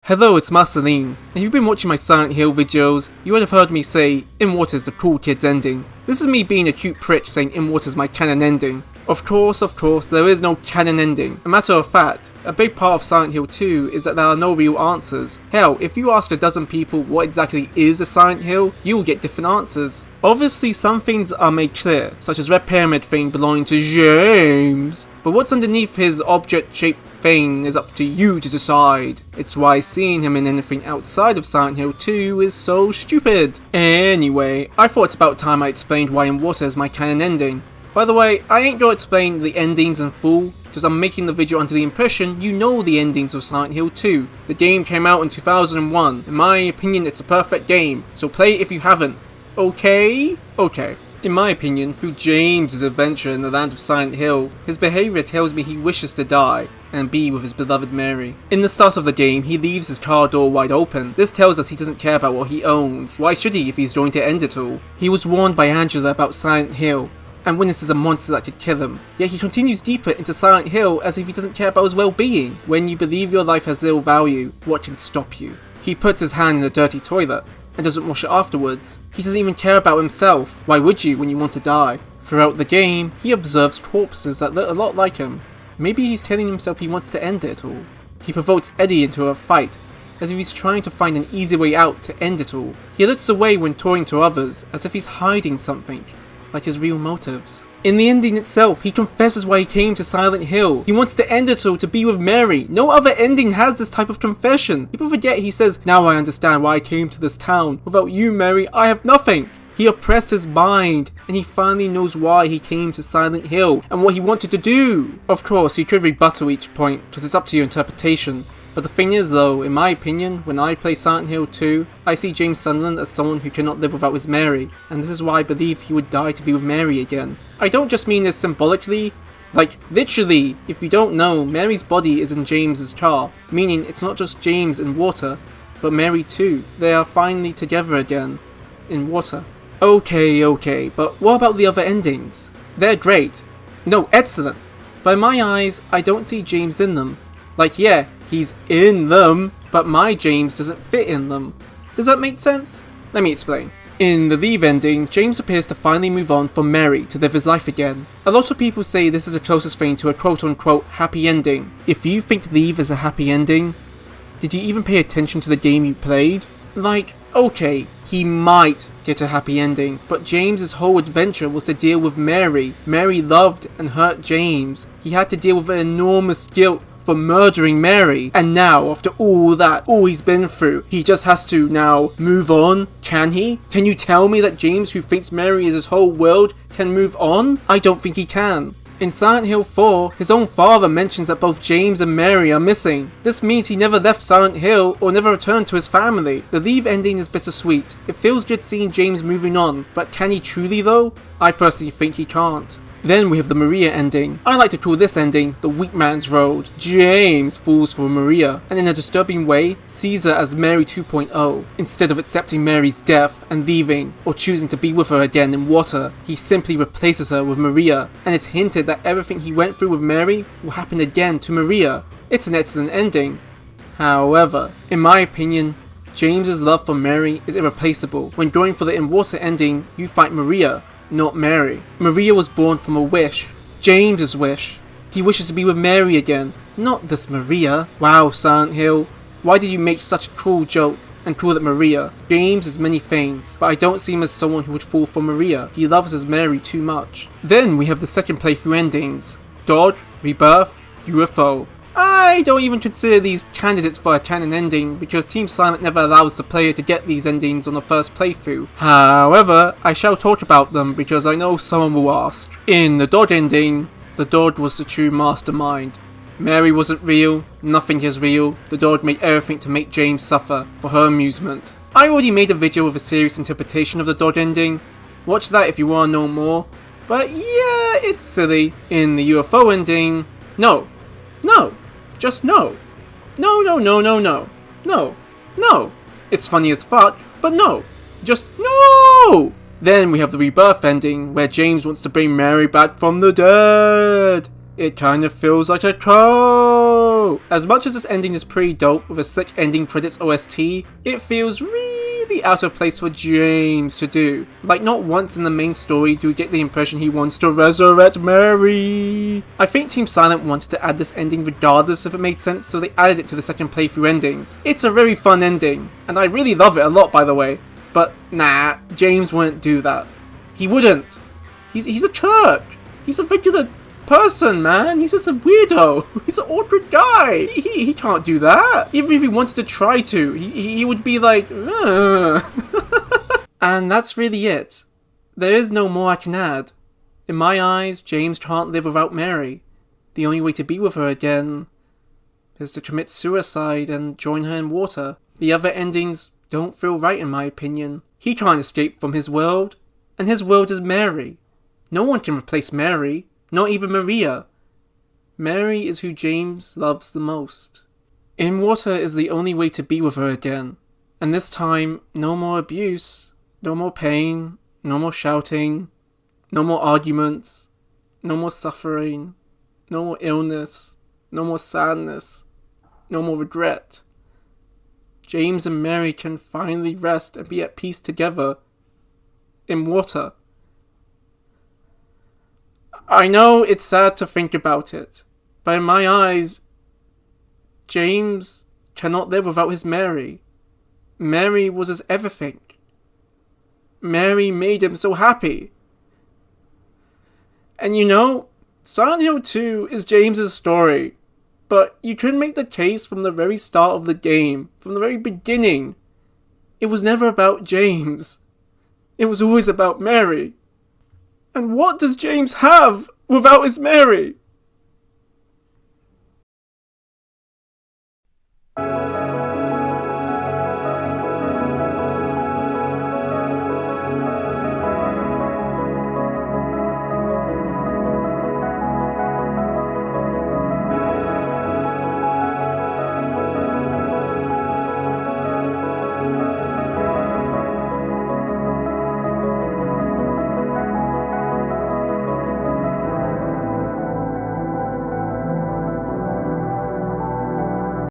Hello, it's Marceline, and if you've been watching my Silent Hill videos, you would have heard me say, In Water's the cool kid's ending. This is me being a cute prick saying In Water's my canon ending. Of course, there is no canon ending. A matter of fact, a big part of Silent Hill 2 is that there are no real answers. Hell, if you ask a dozen people what exactly is a Silent Hill, you will get different answers. Obviously, some things are made clear, such as Red Pyramid thing belonging to James. But what's underneath his object-shaped thing is up to you to decide. It's why seeing him in anything outside of Silent Hill 2 is so stupid. Anyway, I thought it's about time I explained why In Water is my canon ending. By the way, I ain't gonna explain the endings in full, because I'm making the video under the impression you know the endings of Silent Hill 2. The game came out in 2001. In my opinion, it's a perfect game, so play it if you haven't. Okay? Okay. In my opinion, through James' adventure in the land of Silent Hill, his behaviour tells me he wishes to die and be with his beloved Mary. In the start of the game, he leaves his car door wide open. This tells us he doesn't care about what he owns. Why should he if he's going to end it all? He was warned by Angela about Silent Hill, and witnesses a monster that could kill him. Yet he continues deeper into Silent Hill as if he doesn't care about his well-being. When you believe your life has little value, what can stop you? He puts his hand in a dirty toilet and doesn't wash it afterwards. He doesn't even care about himself. Why would you when you want to die? Throughout the game, he observes corpses that look a lot like him. Maybe he's telling himself he wants to end it all. He provokes Eddie into a fight, as if he's trying to find an easy way out to end it all. He looks away when talking to others, as if he's hiding something, like his real motives. In the ending itself, he confesses why he came to Silent Hill. He wants to end it all to be with Mary. No other ending has this type of confession. People forget he says, now I understand why I came to this town. Without you, Mary, I have nothing. He oppressed his mind, and he finally knows why he came to Silent Hill, and what he wanted to do. Of course, you could rebuttal each point, because it's up to your interpretation. But the thing is though, in my opinion, when I play Silent Hill 2, I see James Sunderland as someone who cannot live without his Mary, and this is why I believe he would die to be with Mary again. I don't just mean this symbolically, like literally. If you don't know, Mary's body is in James's car, meaning it's not just James in water, but Mary too. They are finally together again, in water. Okay, but what about the other endings? They're great. No, excellent. But in my eyes, I don't see James in them. Like, yeah, he's in them, but my James doesn't fit in them. Does that make sense? Let me explain. In the Leave ending, James appears to finally move on from Mary to live his life again. A lot of people say this is the closest thing to a quote-unquote happy ending. If you think Leave is a happy ending, did you even pay attention to the game you played? Like, okay, he might get a happy ending, but James's whole adventure was to deal with Mary. Mary loved and hurt James. He had to deal with an enormous guilt for murdering Mary, and now after all he's been through, he just has to now move on. Can he? Can you tell me that James, who thinks Mary is his whole world, can move on? I don't think he can. In Silent Hill 4, his own father mentions that both James and Mary are missing. This means he never left Silent Hill or never returned to his family. The Leave ending is bittersweet. It feels good seeing James moving on, but can he truly though? I personally think he can't. Then we have the Maria ending. I like to call this ending the weak man's road. James falls for Maria, and in a disturbing way, sees her as Mary 2.0. Instead of accepting Mary's death and leaving, or choosing to be with her again in water, he simply replaces her with Maria, and it's hinted that everything he went through with Mary will happen again to Maria. It's an excellent ending. However, in my opinion, James's love for Mary is irreplaceable. When going for the In Water ending, you fight Maria, not Mary. Maria was born from a wish. James's wish. He wishes to be with Mary again, not this Maria. Wow, Silent Hill. Why did you make such a cruel joke and call it Maria? James is many things, but I don't see him as someone who would fall for Maria. He loves his Mary too much. Then we have the second playthrough endings. Dog, Rebirth, UFO. I don't even consider these candidates for a canon ending because Team Silent never allows the player to get these endings on the first playthrough. However, I shall talk about them because I know someone will ask. In the dog ending, the dog was the true mastermind. Mary wasn't real, nothing is real. The dog made everything to make James suffer for her amusement. I already made a video with a serious interpretation of the dog ending. Watch that if you want to know more. But yeah, it's silly. In the UFO ending, no. Just no. No. It's funny as fuck, but no. Just no! Then we have the Rebirth ending, where James wants to bring Mary back from the dead. It kind of feels like a cult. know, as much as this ending is pretty dope with a sick ending credits OST, it feels really out of place for James to do. Like, not once in the main story do we get the impression he wants to resurrect Mary. I think Team Silent wanted to add this ending regardless if it made sense, so they added it to the second playthrough endings. It's a very fun ending, and I really love it a lot, by the way. But nah, James wouldn't do that. He wouldn't. He's a clerk. He's a regular person, man. He's just a weirdo. He's an awkward guy. He can't do that. Even if he wanted to try to, he would be like, ugh. And that's really it. There is no more I can add. In my eyes, James can't live without Mary. The only way to be with her again is to commit suicide and join her in water. The other endings don't feel right in my opinion. He can't escape from his world, and his world is Mary. No one can replace Mary, not even Maria. Mary is who James loves the most. In water is the only way to be with her again, and this time, no more abuse, no more pain, no more shouting, no more arguments, no more suffering, no more illness, no more sadness, no more regret. James and Mary can finally rest and be at peace together. In water. I know it's sad to think about it, but in my eyes, James cannot live without his Mary. Mary was his everything. Mary made him so happy. And you know, Silent Hill 2 is James's story. But you could make the case from the very start of the game, from the very beginning. It was never about James. It was always about Mary. And what does James have without his Mary?